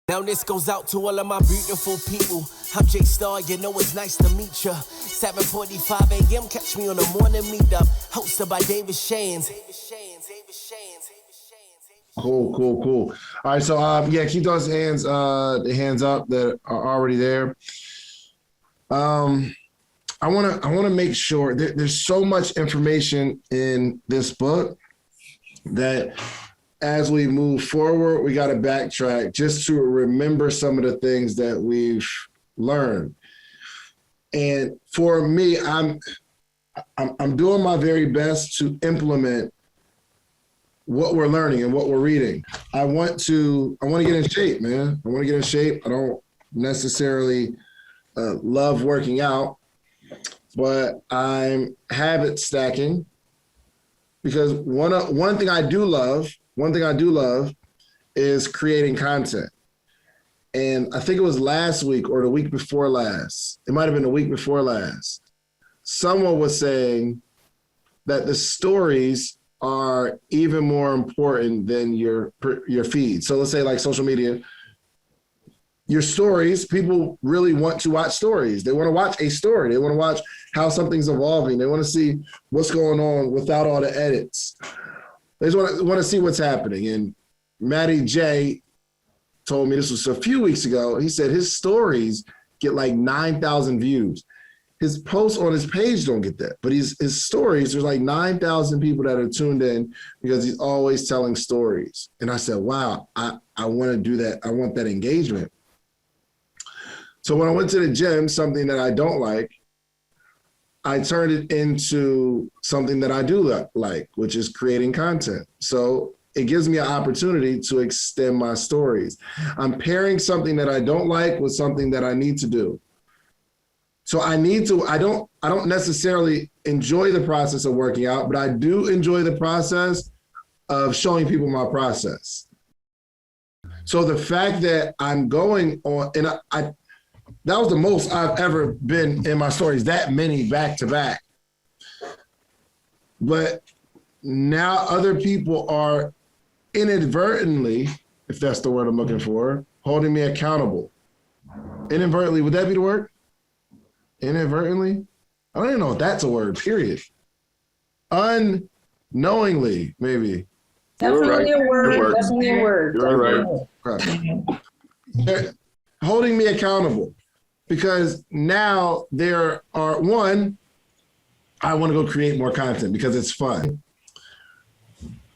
Now this goes out to all of my beautiful people. I'm J Star, you know it's nice to meet ya. 7:45 a.m. catch me on the morning Meetup, hosted by David Shands. Cool. All right, so yeah, keep those hands the hands up that are already there. I wanna make sure there's so much information in this book that as we move forward, we got to backtrack just to remember some of the things that we've learned. And for me, I'm doing my very best to implement what we're learning and what we're reading. I want to get in shape, man. I want to get in shape. I don't necessarily love working out, but I'm habit stacking because one thing I do love is creating content. And I think it was last week or the week before last. It might have been the week before last. Someone was saying that the stories are even more important than your feed. So let's say like social media, your stories, people really want to watch stories. They want to watch a story. They want to watch how something's evolving. They want to see what's going on without all the edits. They just want to see what's happening. And Matty J told me, this was a few weeks ago, he said his stories get like 9,000 views. His posts on his page don't get that, but his stories, there's like 9,000 people that are tuned in because he's always telling stories. And I said, wow, I want to do that. I want that engagement. So when I went to the gym, something that I don't like, I turned it into something that I do like, which is creating content. So it gives me an opportunity to extend my stories. I'm pairing something that I don't like with something that I need to do. So I don't necessarily enjoy the process of working out, but I do enjoy the process of showing people my process. So the fact that I'm going on, and that was the most I've ever been in my stories, that many back to back. But now other people are inadvertently, if that's the word I'm looking for, holding me accountable. Inadvertently, would that be the word? Inadvertently? I don't even know if that's a word, period. Unknowingly, maybe. Definitely a word, definitely a word. You're right. They're holding me accountable because now there are, one, I want to go create more content because it's fun.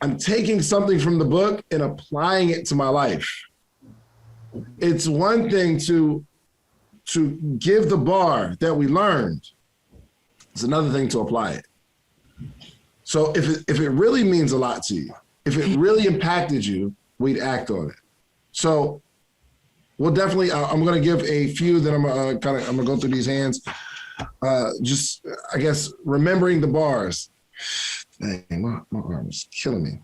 I'm taking something from the book and applying it to my life. It's one thing to give the bar that we learned. It's another thing to apply it. So if it really means a lot to you, if it really impacted you, we'd act on it. So we'll definitely, I'm gonna give a few, then I'm gonna go through these hands. Just, I guess, remembering the bars. Dang, my arm is killing me.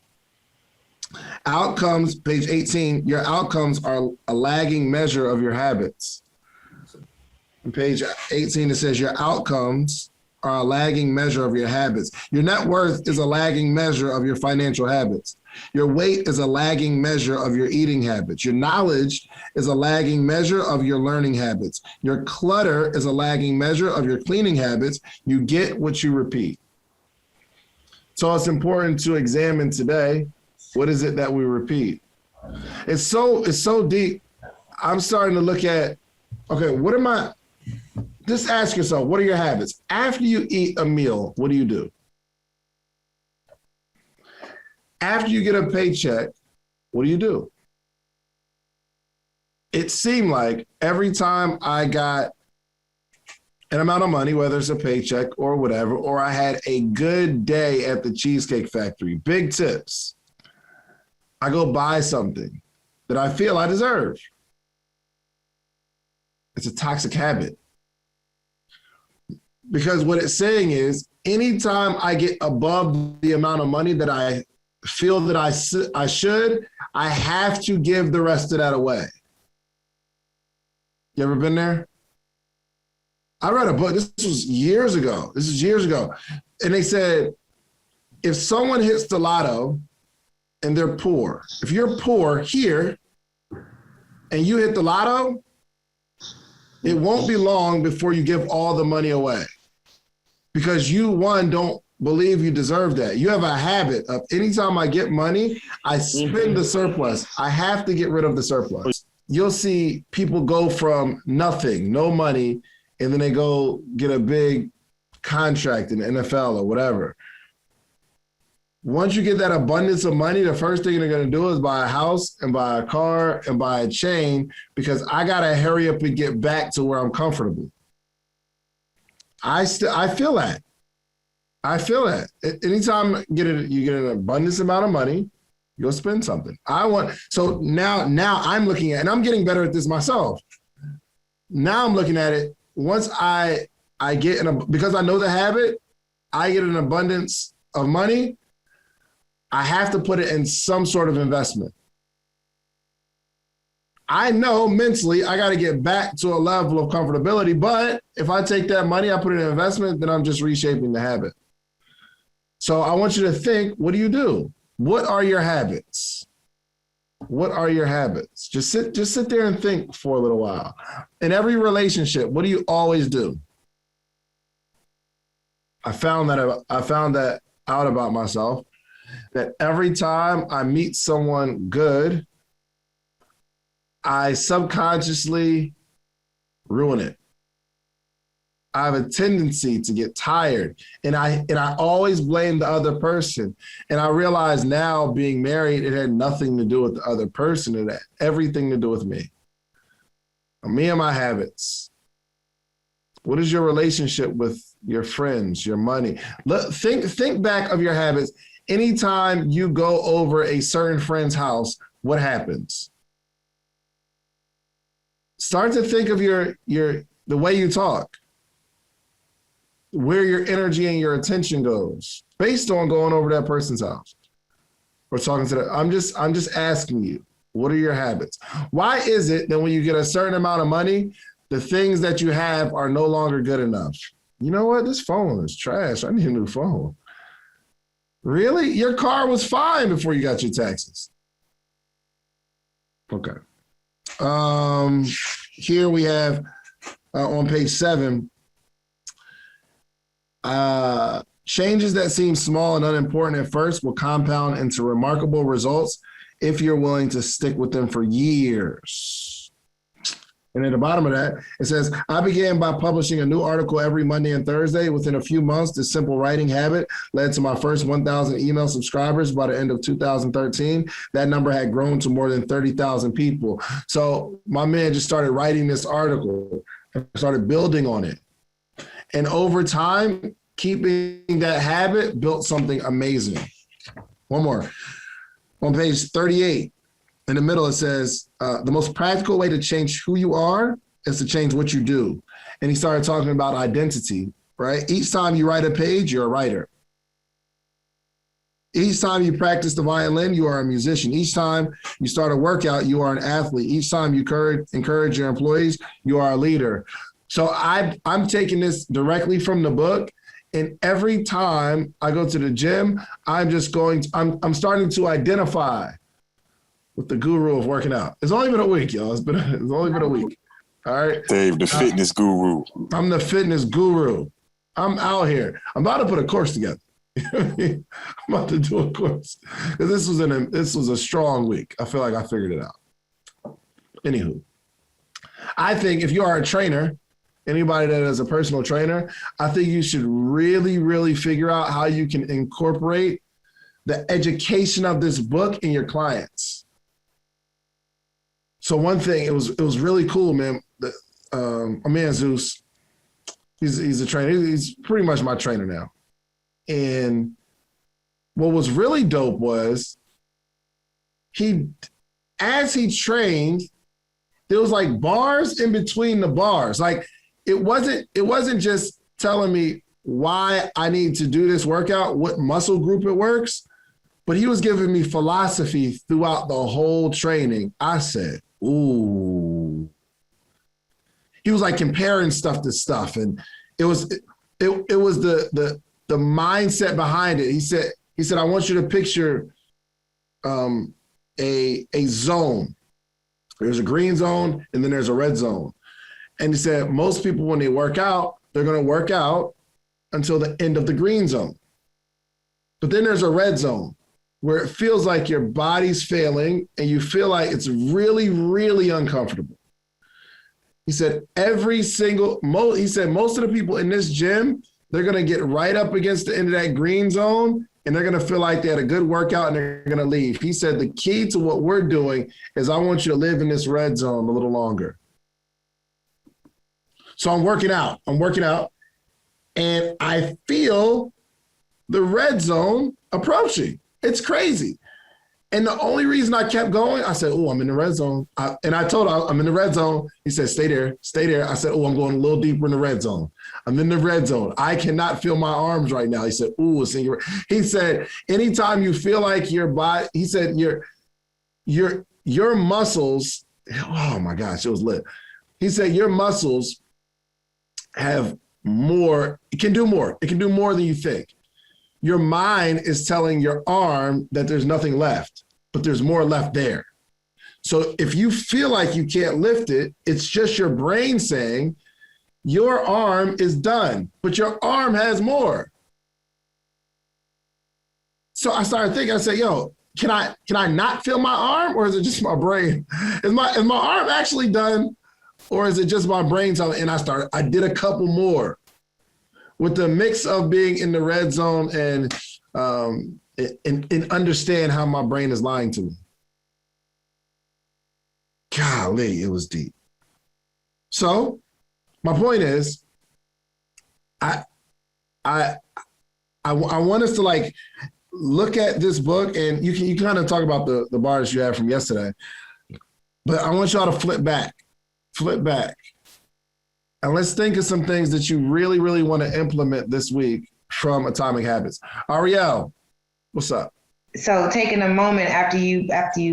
Outcomes, page 18, your outcomes are a lagging measure of your habits. On page 18, it says your outcomes are a lagging measure of your habits. Your net worth is a lagging measure of your financial habits. Your weight is a lagging measure of your eating habits. Your knowledge is a lagging measure of your learning habits. Your clutter is a lagging measure of your cleaning habits. You get what you repeat. So it's important to examine today, what is it that we repeat? It's so deep. I'm starting to look at, okay, just ask yourself, what are your habits? After you eat a meal, what do you do? After you get a paycheck, what do you do? It seemed like every time I got an amount of money, whether it's a paycheck or whatever, or I had a good day at the Cheesecake Factory, big tips, I go buy something that I feel I deserve. It's a toxic habit. Because what it's saying is, anytime I get above the amount of money that I feel that I should, I have to give the rest of that away. You ever been there? I read a book, this was years ago. And they said, if someone hits the lotto and they're poor, if you're poor here and you hit the lotto, it won't be long before you give all the money away because you, one, don't believe you deserve that. You have a habit of anytime I get money, I spend the surplus. I have to get rid of the surplus. You'll see people go from nothing, no money, and then they go get a big contract in the NFL or whatever. Once you get that abundance of money, the first thing they're going to do is buy a house and buy a car and buy a chain because I got to hurry up and get back to where I'm comfortable. I feel that. I feel that. Anytime you get an abundance amount of money, you'll spend something. So now I'm looking at, and I'm getting better at this myself. Now I'm looking at it. Once I get because I know the habit, I get an abundance of money. I have to put it in some sort of investment. I know mentally I got to get back to a level of comfortability, but if I take that money, I put it in investment, then I'm just reshaping the habit. So I want you to think, what do you do? What are your habits? What are your habits? Just sit there and think for a little while. In every relationship, what do you always do? I found that out about myself, that every time I meet someone good, I subconsciously ruin it. I have a tendency to get tired, and I always blame the other person. And I realize now, being married, it had nothing to do with the other person. It had everything to do with me. Me and my habits. What is your relationship with your friends, your money? Think back of your habits. Anytime you go over a certain friend's house, what happens? Start to think of the way you talk, where your energy and your attention goes based on going over that person's house or talking to them. I'm just asking you, what are your habits? Why is it that when you get a certain amount of money, the things that you have are no longer good enough? You know what? This phone is trash. I need a new phone. Really? Your car was fine before you got your taxes. Okay. Here we have on page 7, changes that seem small and unimportant at first will compound into remarkable results if you're willing to stick with them for years. And at the bottom of that, it says, I began by publishing a new article every Monday and Thursday. Within a few months, this simple writing habit led to my first 1,000 email subscribers by the end of 2013. That number had grown to more than 30,000 people. So my man just started writing this article and started building on it. And over time, keeping that habit built something amazing. One more. On page 38, in the middle, it says, the most practical way to change who you are is to change what you do. And he started talking about identity, right? Each time you write a page, you're a writer. Each time you practice the violin, you are a musician. Each time you start a workout, you are an athlete. Each time you encourage your employees, you are a leader. So I'm taking this directly from the book. And every time I go to the gym, I'm starting to identify with the guru of working out. It's only been a week, y'all. It's only been a week. All right. Dave, the fitness guru. I'm the fitness guru. I'm out here. I'm about to put a course together. I'm about to do a course. This was a strong week. I feel like I figured it out. Anywho, I think if you are a trainer, anybody that is a personal trainer, I think you should really, really figure out how you can incorporate the education of this book in your clients. So one thing, it was really cool, man. My man Zeus, he's a trainer. He's pretty much my trainer now. And what was really dope was as he trained, there was like bars in between the bars. Like it wasn't just telling me why I need to do this workout, what muscle group it works, but he was giving me philosophy throughout the whole training. I said, ooh. He was like comparing stuff to stuff. And it was the mindset behind it. He said, I want you to picture a zone. There's a green zone and then there's a red zone. And he said, most people, when they work out, they're going to work out until the end of the green zone. But then there's a red zone where it feels like your body's failing and you feel like it's really, really uncomfortable. He said, most of the people in this gym, they're going to get right up against the end of that green zone and they're going to feel like they had a good workout and they're going to leave. He said, the key to what we're doing is I want you to live in this red zone a little longer. So I'm working out, and I feel the red zone approaching. It's crazy. And the only reason I kept going, I said, oh, I'm in the red zone. And I told him, I'm in the red zone. He said, stay there. I said, oh, I'm going a little deeper in the red zone. I'm in the red zone. I cannot feel my arms right now. He said, ooh, it's in your. He said, anytime you feel like your body, he said, your muscles, oh my gosh, it was lit. He said, your muscles have more, it can do more. It can do more than you think. Your mind is telling your arm that there's nothing left, but there's more left there. So if you feel like you can't lift it, it's just your brain saying your arm is done, but your arm has more. So I started thinking, I said, yo, can I not feel my arm, or is it just my brain? Is my arm actually done, or is it just my brain telling? And I did a couple more with the mix of being in the red zone and understand how my brain is lying to me. Golly, it was deep. So my point is, I want us to like look at this book, and you kind of talk about the bars you had from yesterday, but I want y'all to flip back. And let's think of some things that you really, really want to implement this week from Atomic Habits. Ariel, what's up? So taking a moment after you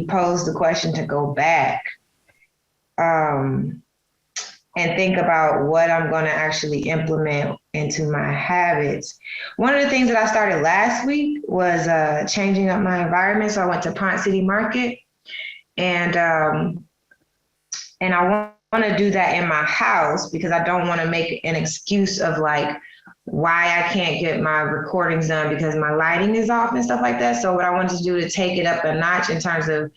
pose the question to go back and think about what I'm going to actually implement into my habits. One of the things that I started last week was changing up my environment. So I went to Ponce City Market, and I want to do that in my house because I don't want to make an excuse of like why I can't get my recordings done because my lighting is off and stuff like that. So what I wanted to do to take it up a notch in terms of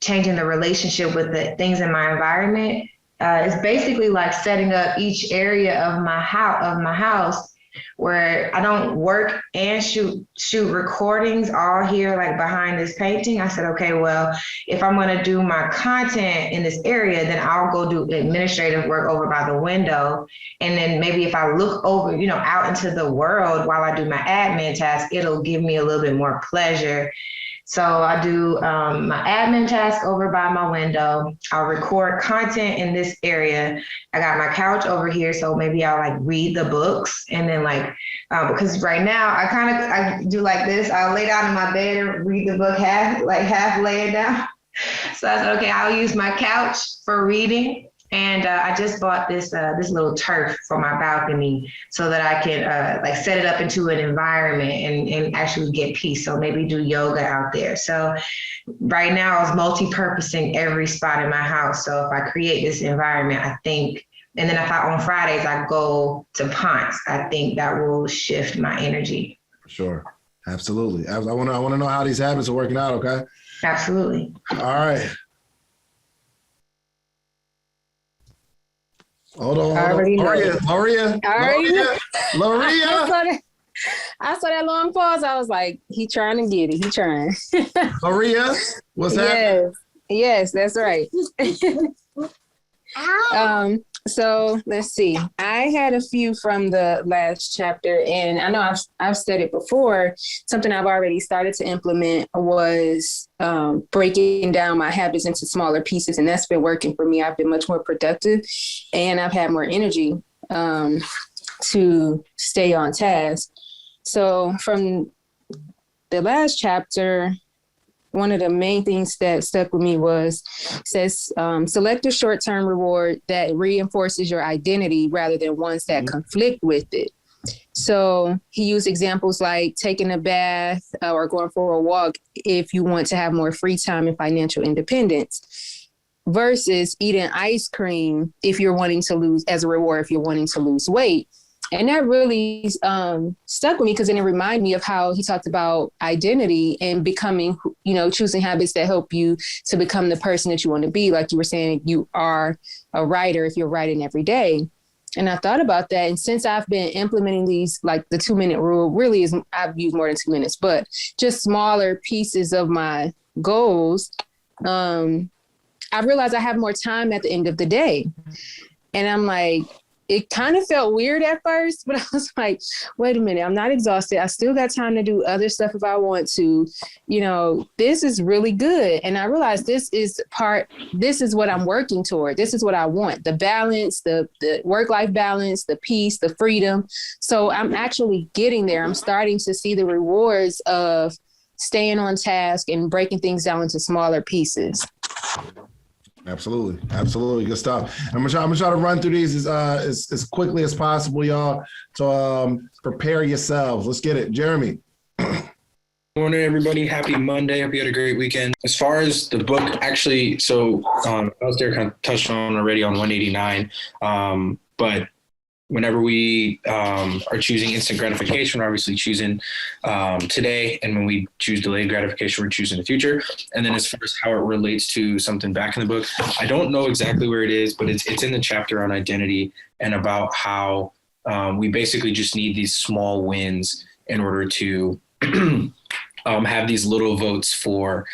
changing the relationship with the things in my environment is basically like setting up each area of my house where I don't work and shoot recordings all here, like behind this painting. I said, okay, well, if I'm going to do my content in this area, then I'll go do administrative work over by the window. And then maybe if I look over, out into the world while I do my admin task, it'll give me a little bit more pleasure. So I do my admin task over by my window. I'll record content in this area. I got my couch over here, so maybe I'll like read the books, and then because right now I do like this. I'll lay down in my bed and read the book half laying down. So I said, okay, I'll use my couch for reading. And I just bought this little turf for my balcony so that I can set it up into an environment and actually get peace. So maybe do yoga out there. So right now I was multi-purposing every spot in my house. So if I create this environment, I think, and then if on Fridays I go to Ponce, I think that will shift my energy. Sure. Absolutely. I want to know how these habits are working out. Okay. Absolutely. All right. Hold on. Loria. I saw that long pause. I was like, he trying to get it. He trying. Loria, what's happening? Yes, that's right. So let's see. I had a few from the last chapter, and I know I've said it before. Something I've already started to implement was breaking down my habits into smaller pieces, and that's been working for me. I've been much more productive, and I've had more energy to stay on task. So from the last chapter, one of the main things that stuck with me says select a short-term reward that reinforces your identity rather than ones that conflict with it. So he used examples like taking a bath or going for a walk if you want to have more free time and financial independence. versus eating ice cream if you're wanting to lose, as a reward, if you're wanting to lose weight. And that really stuck with me, because then it reminded me of how he talked about identity and becoming, choosing habits that help you to become the person that you want to be. Like you were saying, you are a writer if you're writing every day. And I thought about that. And since I've been implementing these, like the 2-minute rule really is, I've used more than 2 minutes, but just smaller pieces of my goals, I realized I have more time at the end of the day. And I'm like, it kind of felt weird at first, but I was like, wait a minute, I'm not exhausted. I still got time to do other stuff if I want to. This is really good. And I realized this is what I'm working toward. This is what I want. The balance, the work-life balance, the peace, the freedom. So I'm actually getting there. I'm starting to see the rewards of staying on task and breaking things down into smaller pieces. Absolutely. Good stuff. I'm gonna try to run through these as quickly as possible, y'all. So prepare yourselves. Let's get it. Jeremy. Morning, everybody. Happy Monday. Hope you had a great weekend. As far as the book, actually, so I was there kind of touched on already on 189. But whenever we are choosing instant gratification, we're obviously choosing today. And when we choose delayed gratification, we're choosing the future. And then as far as how it relates to something back in the book, I don't know exactly where it is, but it's in the chapter on identity and about how we basically just need these small wins in order to have these little votes for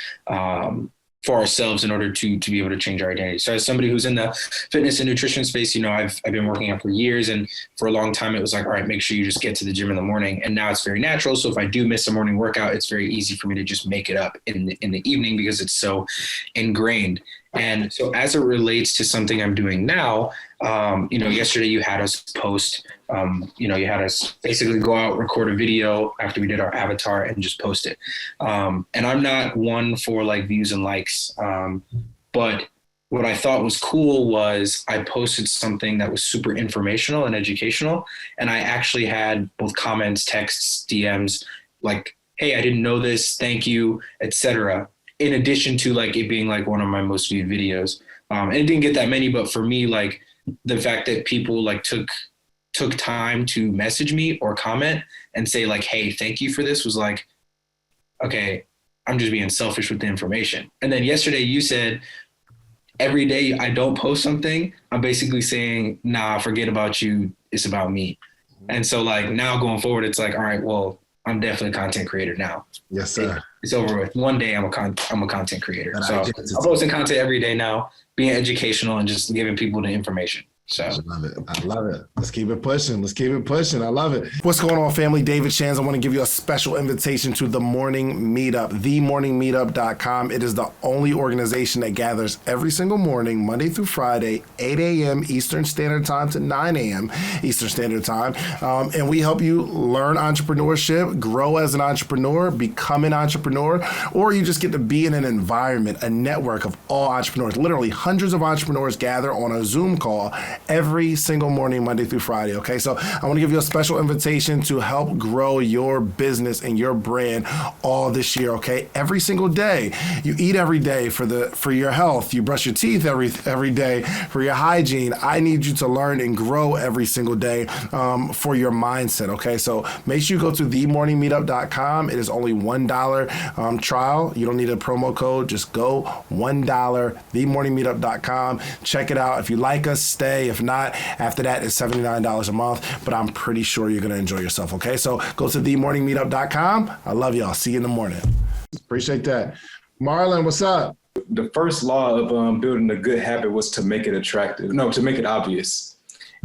ourselves in order to be able to change our identity. So as somebody who's in the fitness and nutrition space, I've been working out for years, and for a long time it was like, all right, make sure you just get to the gym in the morning. And now it's very natural. So if I do miss a morning workout, it's very easy for me to just make it up in the evening because it's so ingrained. And so as it relates to something I'm doing now, yesterday you had us post, you had us basically go out, record a video after we did our avatar and just post it. And I'm not one for like views and likes. But what I thought was cool was I posted something that was super informational and educational. And I actually had both comments, texts, DMs, like, hey, I didn't know this. Thank you, etc. In addition to like it being like one of my most viewed videos. And it didn't get that many, but for me, like the fact that people like took time to message me or comment and say like, hey, thank you for this was like, okay, I'm just being selfish with the information. And then yesterday you said, every day I don't post something, I'm basically saying, nah, forget about you. It's about me. And so like now going forward, it's like, all right, well, I'm definitely a content creator now. Yes, sir. It's over with. One day I'm a content creator. So I'm posting content every day now, being educational and just giving people the information. So I love it. Let's keep it pushing. I love it. What's going on, family? David Shands. I want to give you a special invitation to the Morning Meetup, themorningmeetup.com. It is the only organization that gathers every single morning, Monday through Friday, 8 a.m. Eastern Standard Time to 9 a.m. Eastern Standard Time. And we help you learn entrepreneurship, grow as an entrepreneur, become an entrepreneur, or you just get to be in an environment, a network of all entrepreneurs. Literally hundreds of entrepreneurs gather on a Zoom call every single morning, Monday through Friday. Okay, so I want to give you a special invitation to help grow your business and your brand all this year. Okay, every single day, you eat every day for your health. You brush your teeth every day for your hygiene. I need you to learn and grow every single day for your mindset. Okay, so make sure you go to themorningmeetup.com. It is only $1 trial. You don't need a promo code. Just go $1. Themorningmeetup.com. Check it out. If you like us, stay. If not, after that, it's $79 a month, but I'm pretty sure you're going to enjoy yourself, okay? So go to themorningmeetup.com. I love y'all. See you in the morning. Appreciate that. Marlon, what's up? The first law of building a good habit was to make it to make it obvious.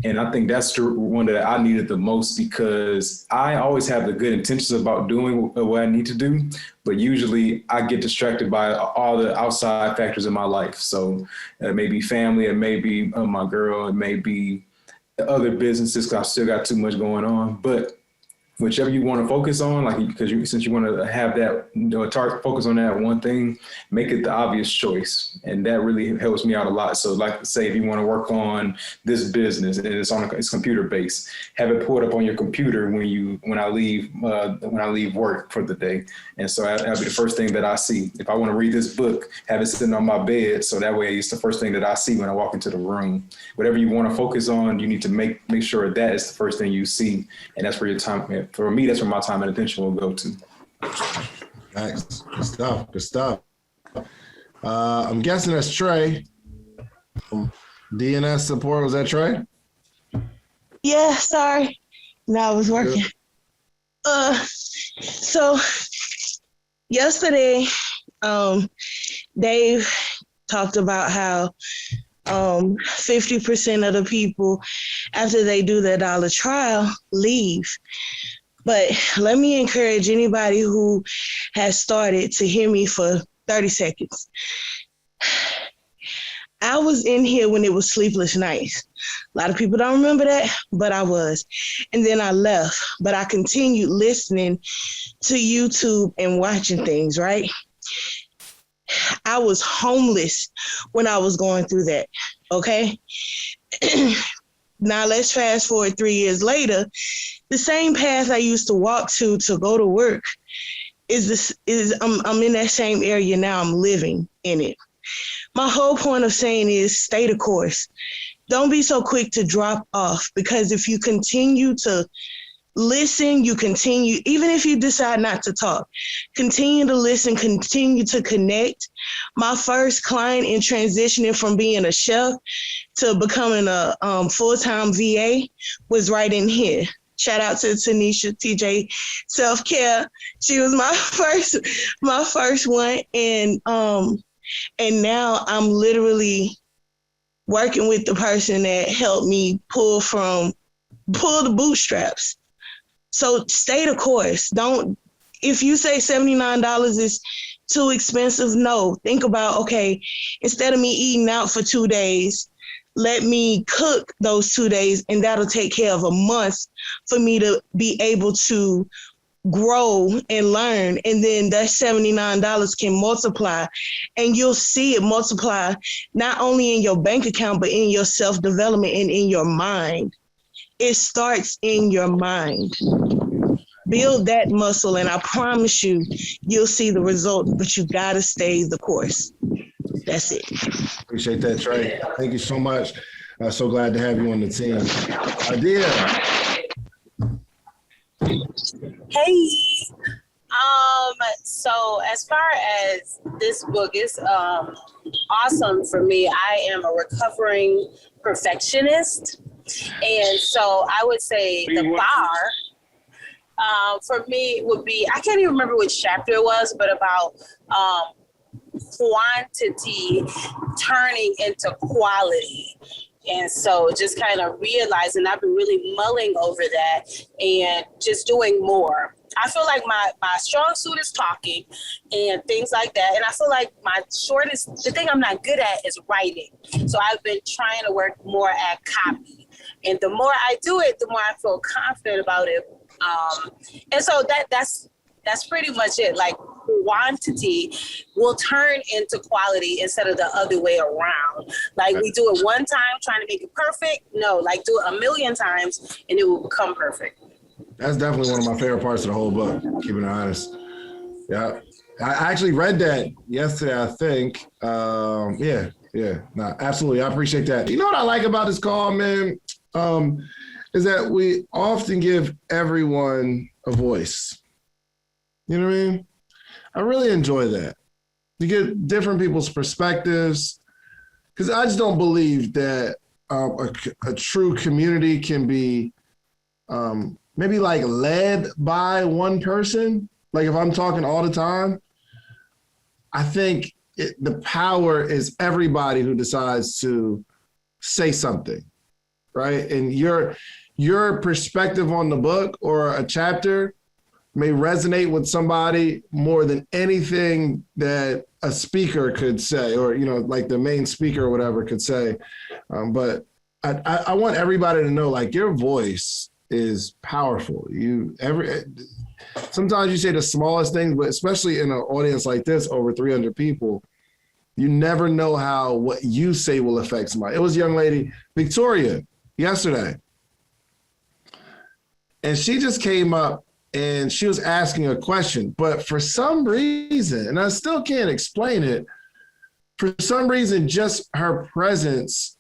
And I think that's the one that I needed the most, because I always have the good intentions about doing what I need to do, but usually I get distracted by all the outside factors in my life. So it may be family, it may be my girl, it may be other businesses, because I still got too much going on. But whichever you want to focus on, like, because since you want to have that, target focus on that one thing, make it the obvious choice. And that really helps me out a lot. So like, say if you want to work on this business and it's computer based, have it pulled up on your computer when I leave work for the day. And so that'll be the first thing that I see. If I want to read this book, have it sitting on my bed. So that way it's the first thing that I see when I walk into the room. Whatever you want to focus on, you need to make sure that is the first thing you see. And that's where your time, for me, that's where my time and attention will go to. Nice. Good stuff. Good stuff. I'm guessing that's Trey. DNS support. Was that Trey? Yeah, sorry. No, I was working. So yesterday, Dave talked about how 50% of the people, after they do their dollar trial, leave. But let me encourage anybody who has started to hear me for 30 seconds. I was in here when it was sleepless nights. A lot of people don't remember that, but I was. And then I left, but I continued listening to YouTube and watching things, right? I was homeless when I was going through that, okay? Now let's fast forward 3 years later. The same path I used to walk to go to work I'm in that same area now. I'm living in it. My whole point of saying is stay the course. Don't be so quick to drop off, because if you continue to listen, even if you decide not to talk, continue to listen, continue to connect. My first client in transitioning from being a chef to becoming a full-time VA was right in here. Shout out to Tanisha, TJ Self-Care. She was my first one. And now I'm literally working with the person that helped me pull the bootstraps. So stay the course. If you say $79 is too expensive, no. Think about, okay, instead of me eating out for 2 days, let me cook those 2 days, and that'll take care of a month for me to be able to grow and learn. And then that $79 can multiply, and you'll see it multiply not only in your bank account, but in your self-development and in your mind. It starts in your mind. Build that muscle, and I promise you, you'll see the result, but you gotta stay the course. That's it. Appreciate that, Trey. Thank you so much. So glad to have you on the team. Idea. Hey. So as far as this book is awesome for me. I am a recovering perfectionist. And so I would say the bar for me would be, I can't even remember which chapter it was, but about quantity turning into quality. And so just kind of realizing, I've been really mulling over that and just doing more. I feel like my strong suit is talking and things like that. And I feel like the thing I'm not good at is writing. So I've been trying to work more at copy. And the more I do it, the more I feel confident about it. And so that's pretty much it. Like, quantity will turn into quality instead of the other way around. Like, we do it one time trying to make it perfect. No, like, do it a million times and it will become perfect. That's definitely one of my favorite parts of the whole book, keeping it honest. Yeah. I actually read that yesterday, I think. Yeah. No, absolutely. I appreciate that. You know what I like about this call, man? Is that we often give everyone a voice. You know what I mean? I really enjoy that. You get different people's perspectives, because I just don't believe that a true community can be maybe like led by one person. Like, if I'm talking all the time, I think the power is everybody who decides to say something, right? And your perspective on the book or a chapter may resonate with somebody more than anything that a speaker could say, or, you know, like the main speaker or whatever could say. But I want everybody to know, like, your voice is powerful. Sometimes you say the smallest things, but especially in an audience like this, over 300 people, you never know how what you say will affect somebody. It was a young lady, Victoria, yesterday. And she just came up and she was asking a question, but for some reason, and I still can't explain it, for some reason, just her presence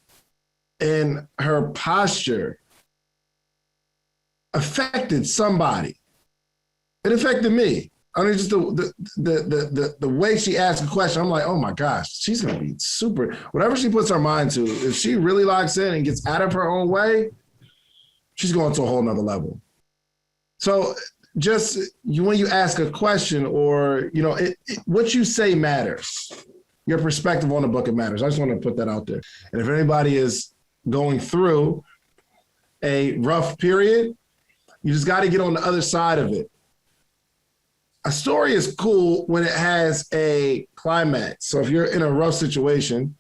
and her posture affected somebody. It affected me. I mean, just the way she asked a question, I'm like, oh my gosh, she's gonna be super. Whatever she puts her mind to, if she really locks in and gets out of her own way, she's going to a whole nother level. So just when you ask a question, or what you say matters. Your perspective on the book, it matters. I just want to put that out there. And if anybody is going through a rough period, you just got to get on the other side of it. A story is cool when it has a climax. So if you're in a rough situation,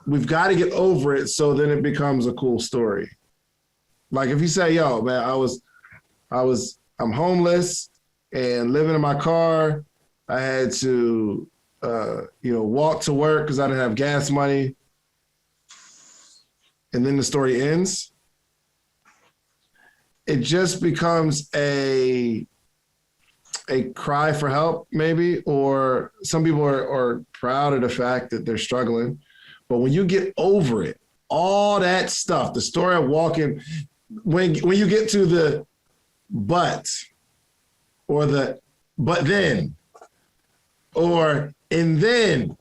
we've got to get over it so then it becomes a cool story. Like if you say, yo, man, I'm homeless and living in my car. I had to, walk to work because I didn't have gas money. And then the story ends. It just becomes a cry for help, maybe, or some people are proud of the fact that they're struggling. But when you get over it, all that stuff, the story of walking, when you get to the but, or the but then, or and then,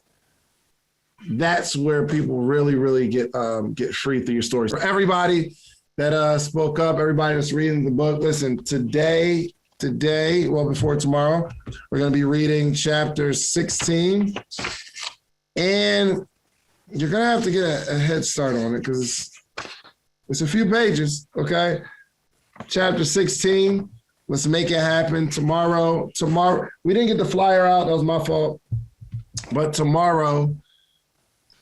that's where people really, really get free through your stories. For everybody that spoke up, everybody that's reading the book, listen, today, well, before tomorrow, we're going to be reading chapter 16. And you're going to have to get a head start on it because it's a few pages, okay? Chapter 16, let's make it happen tomorrow. We didn't get the flyer out. That was my fault. But tomorrow,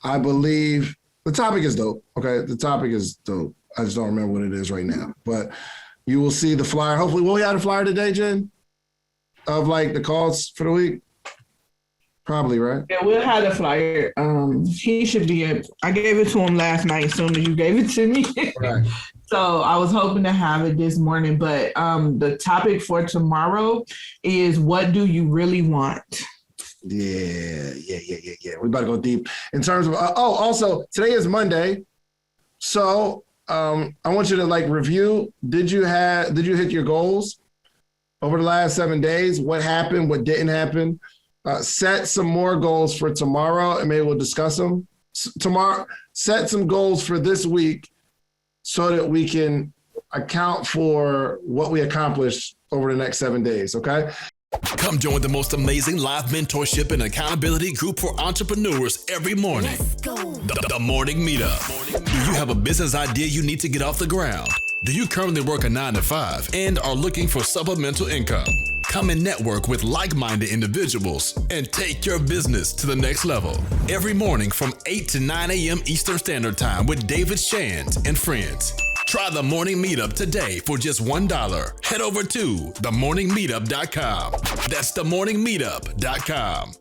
I believe the topic is dope, okay? The topic is dope. I just don't remember what it is right now. But you will see the flyer. Hopefully, will we have a flyer today, Jen? Of like the calls for the week? Probably, right? Yeah, we'll have the flyer. He should be I gave it to him last night as soon as you gave it to me. Right. So I was hoping to have it this morning. But the topic for tomorrow is, what do you really want? Yeah. We about to go deep in terms of, also today is Monday. So I want you to review. Did you hit your goals over the last 7 days? What happened? What didn't happen? Set some more goals for tomorrow and maybe we'll discuss them tomorrow. Set some goals for this week so that we can account for what we accomplished over the next 7 days. Okay. Come join the most amazing live mentorship and accountability group for entrepreneurs every morning. Let's go. The Morning Meetup. Do you have a business idea you need to get off the ground? Do you currently work a 9-to-5 and are looking for supplemental income? Come and network with like-minded individuals and take your business to the next level. Every morning from 8 to 9 a.m. Eastern Standard Time with David Shands and friends. Try the Morning Meetup today for just $1. Head over to themorningmeetup.com. That's themorningmeetup.com.